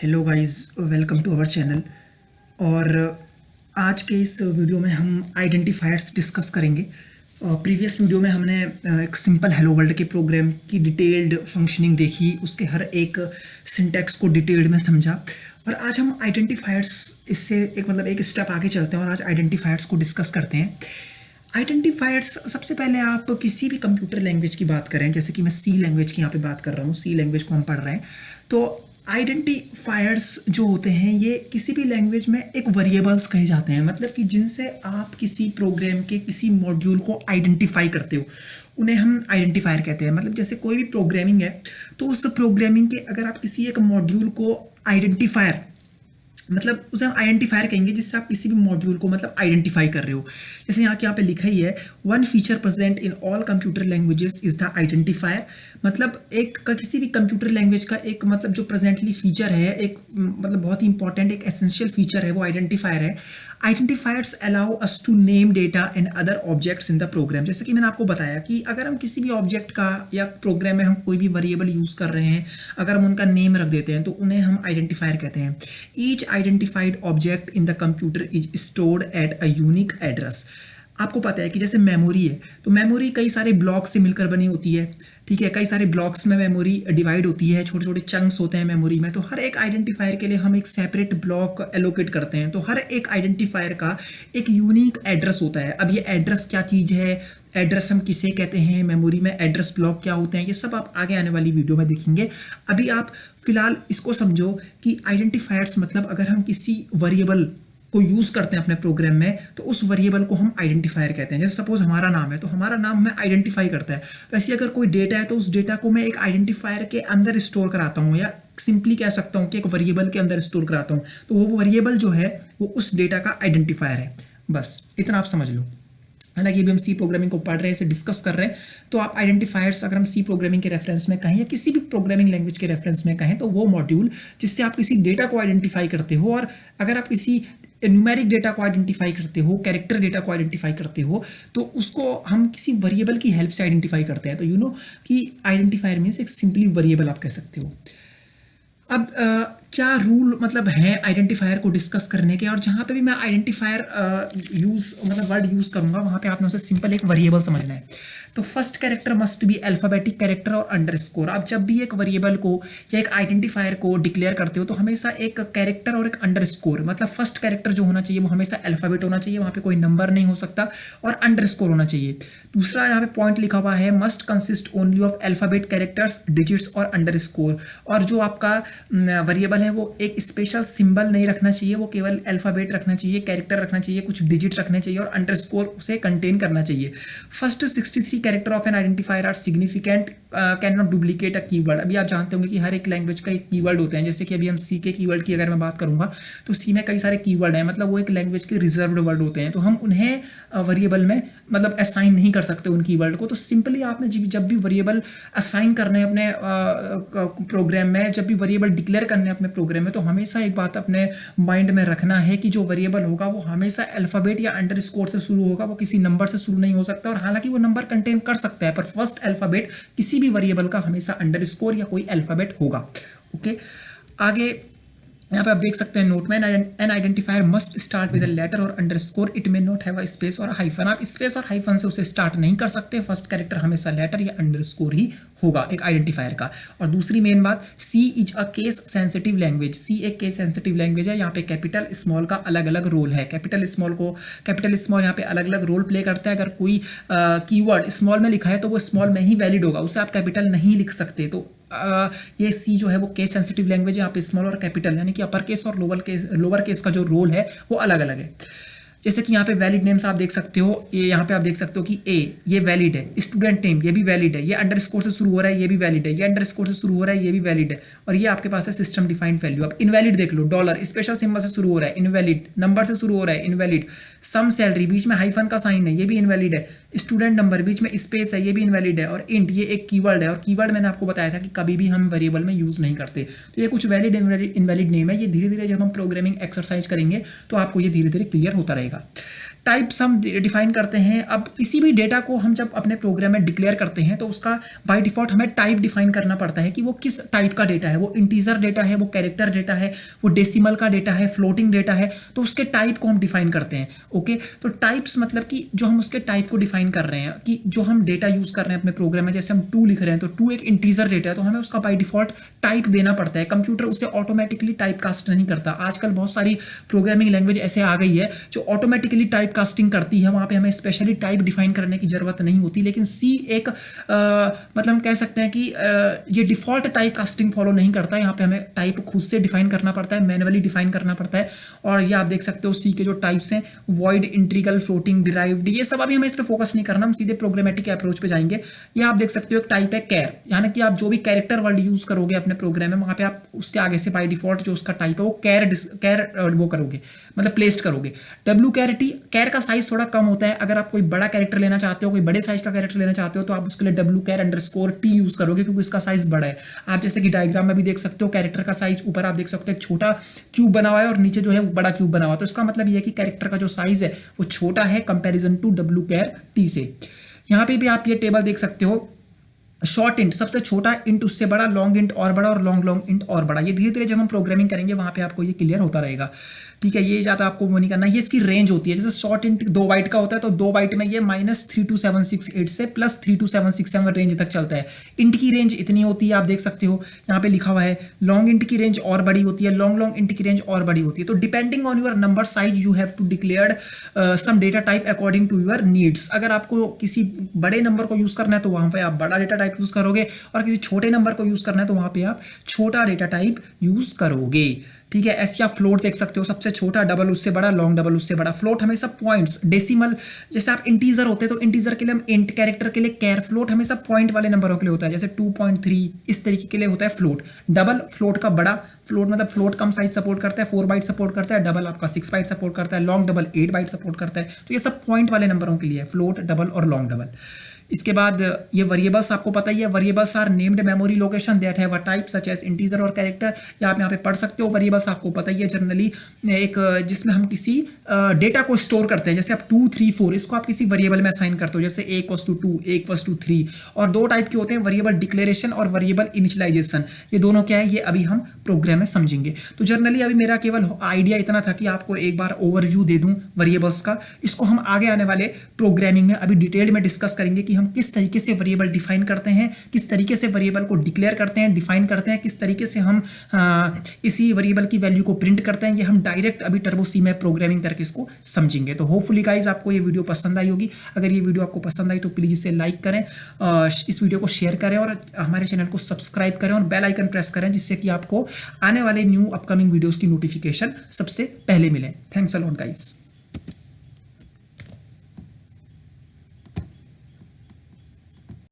Hello guys, welcome to our channel. और आज के इस वीडियो में हम आइडेंटिफायर्स डिस्कस करेंगे। प्रीवियस वीडियो में हमने एक सिंपल हेलो वर्ल्ड के प्रोग्राम की डिटेल्ड फंक्शनिंग देखी, उसके हर एक सिंटैक्स को डिटेल्ड में समझा। और आज हम आइडेंटिफायर्स इससे एक स्टेप आगे चलते हैं और आज आइडेंटिफायर्स को डिस्कस करते हैं। आइडेंटिफायर्स, सबसे पहले आप किसी भी कंप्यूटर लैंग्वेज की बात करें, जैसे कि मैं सी लैंग्वेज की यहाँ पे बात कर रहा हूँ, सी लैंग्वेज को हम पढ़ रहे हैं, तो आइडेंटिफायर्स जो होते हैं ये किसी भी लैंग्वेज में एक वेरिएबल्स कहे जाते हैं, मतलब कि जिनसे आप किसी प्रोग्राम के किसी मॉड्यूल को आइडेंटिफाई करते हो, उन्हें हम आइडेंटिफायर कहते हैं। मतलब जैसे कोई भी प्रोग्रामिंग है तो उस प्रोग्रामिंग के अगर आप किसी एक मॉड्यूल को आइडेंटिफायर, मतलब उसे हम आइडेंटिफायर कहेंगे जिससे आप किसी भी मॉड्यूल को मतलब आइडेंटिफाई कर रहे हो। जैसे यहाँ पे लिखा ही है, one feature present in all computer languages is the identifier. मतलब एक का किसी भी कंप्यूटर लैंग्वेज का एक मतलब जो प्रेजेंटली फीचर है, एक मतलब बहुत ही इंपॉर्टेंट एक एसेंशियल फीचर है, वो आइडेंटिफायर है। Identifiers allow us to name data and other objects in the program. जैसे कि मैंने आपको बताया कि अगर हम किसी भी ऑब्जेक्ट का या प्रोग्राम में हम कोई भी वेरिएबल यूज कर रहे हैं, अगर हम उनका नेम रख देते हैं तो उन्हें हम आइडेंटिफायर कहते हैं। Each identified object in the computer is stored at a unique address. आपको पता है कि जैसे मेमोरी है, तो मेमोरी कई सारे ब्लॉक से मिलकर बनी होती है, ठीक है। कई सारे ब्लॉक्स में मेमोरी डिवाइड होती है, छोटे छोटे चंक्स होते हैं मेमोरी में। तो हर एक आइडेंटिफायर के लिए हम एक सेपरेट ब्लॉक एलोकेट करते हैं। तो हर एक आइडेंटिफायर का एक यूनिक एड्रेस होता है। अब ये एड्रेस क्या चीज़ है, एड्रेस हम किसे कहते हैं, मेमोरी में एड्रेस ब्लॉक क्या होते हैं, ये सब आप आगे आने वाली वीडियो में देखेंगे। अभी आप फिलहाल इसको समझो कि आइडेंटिफायर्स मतलब अगर हम किसी वेरिएबल को यूज करते हैं अपने प्रोग्राम में, तो उस वेरिएबल को हम आइडेंटिफायर कहते हैं। जैसे सपोज हमारा नाम है, तो हमारा नाम हमें आइडेंटिफाई करता है। वैसे अगर कोई डेटा है तो उस डेटा को मैं एक आइडेंटिफायर के अंदर स्टोर कराता हूँ, या सिंपली कह सकता हूँ कि एक वेरिएबल के अंदर स्टोर कराता हूँ, तो वो वेरिएबल जो है वो उस डेटा का आइडेंटिफायर है। बस इतना आप समझ लो, है ना। कि अभी हम सी प्रोग्रामिंग को पढ़ रहे हैं, इसे डिस्कस कर रहे हैं। तो आप आइडेंटिफायर्स अगर हम सी प्रोग्रामिंग के रेफरेंस में कहें या किसी भी प्रोग्रामिंग लैंग्वेज के रेफरेंस में कहें, तो वो मॉड्यूल जिससे आप किसी डेटा को आइडेंटिफाई करते हो, और अगर आप किसी न्यूमेरिक डेटा को आइडेंटिफाई करते हो, कैरेक्टर डेटा को आइडेंटिफाई करते हो, तो उसको हम किसी वेरिएबल की हेल्प से आइडेंटिफाई करते हैं। तो यू नो कि आइडेंटिफायर मीन्स एक सिंपली वेरिएबल आप कह सकते हो। अब क्या रूल मतलब है आइडेंटिफायर को डिस्कस करने के, और जहां पे भी मैं आइडेंटिफायर यूज मतलब वर्ड यूज करूंगा वहां पे आपने उसे सिंपल एक वेरिएबल समझना है। तो first character must be alphabetic character और अंडरस्कोर। आप जब भी एक वेरिएबल को या एक आइडेंटिफायर को डिक्लेयर करते हो तो हमेशा एक कैरेक्टर और एक अंडरस्कोर, मतलब फर्स्ट कैरेक्टर जो होना चाहिए वो हमेशा अल्फाबेट होना चाहिए, वहां पे कोई नंबर नहीं हो सकता, और अंडरस्कोर होना चाहिए। दूसरा यहाँ पे पॉइंट लिखा हुआ है, must consist only of alphabet, characters, digits और अंडरस्कोर। और जो आपका वेरिएबल है वो एक स्पेशल सिंबल नहीं रखना चाहिए, वो केवल अल्फाबेट रखना चाहिए, कैरेक्टर रखना चाहिए, कुछ डिजिट रखने चाहिए, और अंडरस्कोर उसे कंटेन करना चाहिए। First 63 character of an identifier are significant, can not duplicate a keyword. अभी आप जानते होंगे कि हर एक लैंग्वेज का एक कीवर्ड होते हैं। जैसे कि अभी हम सी के कीवर्ड की अगर मैं बात करूंगा, तो सी में कई सारे कीवर्ड हैं, मतलब वो एक लैंग्वेज के रिजर्व्ड वर्ड होते हैं, तो हम उन्हें वेरिएबल में मतलब असाइन नहीं कर सकते उन कीवर्ड को। तो सिंपली आपने जब भी वेरिएबल असाइन करने अपने प्रोग्राम में, जब भी वेरिएबल डिक्लेयर करने अपने प्रोग्राम में, तो हमेशा एक बात अपने माइंड में रखना है कि जो वेरिएबल होगा वो हमेशा अल्फाबेट या अंडरस्कोर से शुरू होगा, वो किसी नंबर से शुरू नहीं हो सकता। और हालांकि वो नंबर कंटेन कर सकता है, पर फर्स्ट अल्फाबेट किसी भी वेरिएबल का हमेशा अंडरस्कोर या कोई अल्फाबेट होगा। ओके, आगे यहाँ पे आप देख सकते हैं नोट में, an identifier must start with a letter और underscore, it may not have a space और हाइफन। आप स्पेस और हाइफन से उसे स्टार्ट नहीं कर सकते, फर्स्ट कैरेक्टर हमेशा लेटर या अंडरस्कोर ही होगा एक आइडेंटिफायर का। और दूसरी मेन बात, C is a case sensitive language. C एक केस सेंसिटिव लैंग्वेज है। यहाँ पे कैपिटल स्मॉल का अलग अलग रोल है। कैपिटल स्मॉल यहाँ पे अलग अलग रोल प्ले करता है। अगर कोई कीवर्ड स्मॉल में लिखा है तो वो स्मॉल में ही वैलिड होगा, उसे आप कैपिटल नहीं लिख सकते। तो ये सी जो है वो केस सेंसिटिव लैंग्वेज है। यहाँ पे स्मॉल और कैपिटल यानी कि अपर केस और लोअर केस का जो रोल है वो अलग अलग है। जैसे कि यहाँ पे वैलिड नेम्स आप देख सकते हो, ये यहाँ पे आप देख सकते हो कि ए ये वैलिड है, स्टूडेंट नेम ये भी वैलिड है, ये अंडरस्कोर से शुरू हो रहा है ये भी वैलिड है, ये अंडरस्कोर से शुरू हो रहा है ये भी वैलिड है, और ये आपके पास है सिस्टम डिफाइंड वैल्यू। अब इनवैलिड देख लो, डॉलर स्पेशल सिंबल से शुरू हो रहा है इनवैलिड, नंबर से शुरू हो रहा है इनवैलिड, सम सैलरी बीच में हाइफन का साइन है ये भी इनवैलिड है, स्टूडेंट नंबर बीच में स्पेस है ये भी इनवैलिड है, और इंट ये एक कीवर्ड है, और कीवर्ड मैंने आपको बताया था कि कभी भी हम वेरिएबल में यूज नहीं करते। तो ये कुछ वैलिड इनवैलिड नेम है। ये धीरे धीरे जब हम प्रोग्रामिंग एक्सरसाइज करेंगे तो आपको ये धीरे धीरे क्लियर होता रहेगा। टाइप्स हम डिफाइन करते हैं। अब किसी भी डेटा को हम जब अपने प्रोग्राम में डिक्लेयर करते हैं तो उसका बाय डिफॉल्ट हमें टाइप डिफाइन करना पड़ता है कि वो किस टाइप का डेटा है, वो इंटीजर डेटा है, वो कैरेक्टर डेटा है, वो डेसिमल का डेटा है, फ्लोटिंग डेटा है, तो उसके टाइप को हम डिफाइन करते हैं। ओके, तो टाइप्स मतलब कि जो हम उसके टाइप को डिफाइन कर रहे हैं कि जो हम डेटा यूज कर रहे हैं अपने प्रोग्राम में, जैसे हम 2 लिख रहे हैं तो 2 एक इंटीजर डेटा है, तो हमें उसका बाय डिफॉल्ट टाइप देना पड़ता है। कंप्यूटर उसे ऑटोमेटिकली टाइप कास्ट नहीं करता। आजकल बहुत सारी प्रोग्रामिंग लैंग्वेज ऐसे आ गई है जो ऑटोमेटिकली टाइप कास्टिंग करती है, वहां पे हमें स्पेशली टाइप डिफाइन करने की जरूरत नहीं होती। लेकिन सी एक मतलब हम कह सकते हैं कि ये डिफॉल्ट टाइप कास्टिंग फॉलो नहीं करता। यहाँ पे हमें टाइप खुद से डिफाइन करना पड़ता है, मैन्युअली डिफाइन करना पड़ता है। और ये आप देख सकते हो सी के जो टाइप्स हैं, वॉइड, इंटीग्रल, फ्लोटिंग, डिराइव्ड, ये सब अभी हमें इस पर फोकस नहीं करना, हम सीधे प्रोग्रामेटिक अप्रोच पे जाएंगे। ये आप देख सकते हो एक टाइप है कैर, यानी कि आप जो भी कैरेक्टर वर्ड यूज करोगे अपने प्रोग्राम में, वहां पे आप उसके आगे से बाय डिफॉल्ट जो उसका टाइप है वो कैर वो करोगे, मतलब प्लेस्ड करोगे। डब्ल्यू कैर का साइज थोड़ा कम होता है। अगर आप कोई बड़ा कैरेक्टर लेना चाहते हो, कोई बड़े साइज का कैरेक्टर लेना चाहते हो, तो आप उसके लिए डब्ल्यू कैर अंडरस्कोर टी यूज करोगे, क्योंकि इसका साइज बड़ा है। आप जैसे कि डायग्राम में भी देख सकते हो कैरेक्टर का साइज, ऊपर आप देख सकते हो एक छोटा क्यूब बना हुआ है और नीचे जो है बड़ा क्यूब बना हुआ है। तो इसका मतलब यह है कि कैरेक्टर का जो साइज है वो छोटा है comparison to W char T से। यहां पे भी आप ये टेबल देख सकते हो, शॉर्ट इंट सबसे छोटा, इंट उससे बड़ा, लॉन्ग इंट और बड़ा, और लॉन्ग लॉन्ग इंट और बड़ा। ये धीरे धीरे जब हम प्रोग्रामिंग करेंगे वहां पे आपको ये क्लियर होता रहेगा। ठीक है, ये ज़्यादा आपको वो नहीं करना। ये इसकी रेंज होती है, जैसे शॉर्ट इंट 2 बाइट का होता है तो 2 बाइट में ये -32768 से +32767 रेंज तक चलता है। इंट की रेंज इतनी होती है, आप देख सकते हो यहाँ पे लिखा हुआ है। लॉन्ग इंट की रेंज और बड़ी होती है, लॉन्ग लॉन्ग इंट की रेंज और बड़ी होती है। तो depending on your number size you have to declare some data type according to your needs. अगर आपको किसी बड़े नंबर को यूज करना है तो वहां पे आप बड़ा डेटा टाइप यूज करोगे, और किसी छोटे नंबर को यूज करना है तो वहां पे आप छोटा डेटा टाइप यूज करोगे। ठीक है, ऐसे आप फ्लोट देख सकते हो, सबसे छोटा, डबल उससे बड़ा, लॉन्ग डबल उससे बड़ा। फ्लोट हमेशा पॉइंट्स, डेसिमल, जैसे आप इंटीजर होते हैं तो इंटीजर के लिए हम इंट, कैरेक्टर के लिए कैर। फ्लोट हमेशा पॉइंट वाले नंबरों के लिए होता है, जैसे 2.3 इस तरीके के लिए होता है फ्लोट। डबल फ्लोट का बड़ा, फ्लोट मतलब फ्लोट कम साइज सपोर्ट करता है, 4 बाइट सपोर्ट करता है। डबल आपका 6 बाइट सपोर्ट करता है, लॉन्ग डबल 8 बाइट सपोर्ट करता है। तो ये सब पॉइंट वाले नंबरों के लिए है, फ्लोट, डबल और लॉन्ग डबल। इसके बाद ये वेरिएबल्स आपको पता ही है, variables are named memory location that have a type such as integer और कैरेक्टर। या आप यहाँ पे पढ़ सकते हो, वेरिएबल्स आपको पता ही है जनरली एक जिसमें हम किसी डेटा को स्टोर करते हैं। जैसे आप 2, 3, 4 इसको आप किसी वेरिएबल में असाइन करते हो, जैसे a = 2, a = 3। और 2 टाइप के होते हैं, वेरिएबल डिक्लेरेशन और वेरिएबल इनिशियलाइजेशन। ये दोनों क्या है, ये अभी हम प्रोग्राम में समझेंगे। तो जनरली अभी मेरा केवल आइडिया इतना था कि आपको एक बार ओवरव्यू दे दूं वेरिएबल्स का। इसको हम आगे आने वाले प्रोग्रामिंग में अभी डिटेल में डिस्कस करेंगे कि हम किस तरीके से वेरिएबल डिफाइन करते हैं, किस तरीके से वेरिएबल को डिक्लेयर करते हैं, डिफाइन करते हैं, किस तरीके से हम इसी वेरिएबल की वैल्यू को प्रिंट करते हैं। ये हम डायरेक्ट अभी टर्बो सी में प्रोग्रामिंग करके इसको समझेंगे। तो होपफुली गाइज आपको ये वीडियो पसंद आई होगी। अगर ये वीडियो आपको पसंद आई तो प्लीज इसे लाइक करें, इस वीडियो को शेयर करें और हमारे चैनल को सब्सक्राइब करें और बेल आइकन प्रेस करें, जिससे कि आपको आने वाले न्यू अपकमिंग वीडियोस की नोटिफिकेशन सबसे पहले मिले। Thanks a lot guys.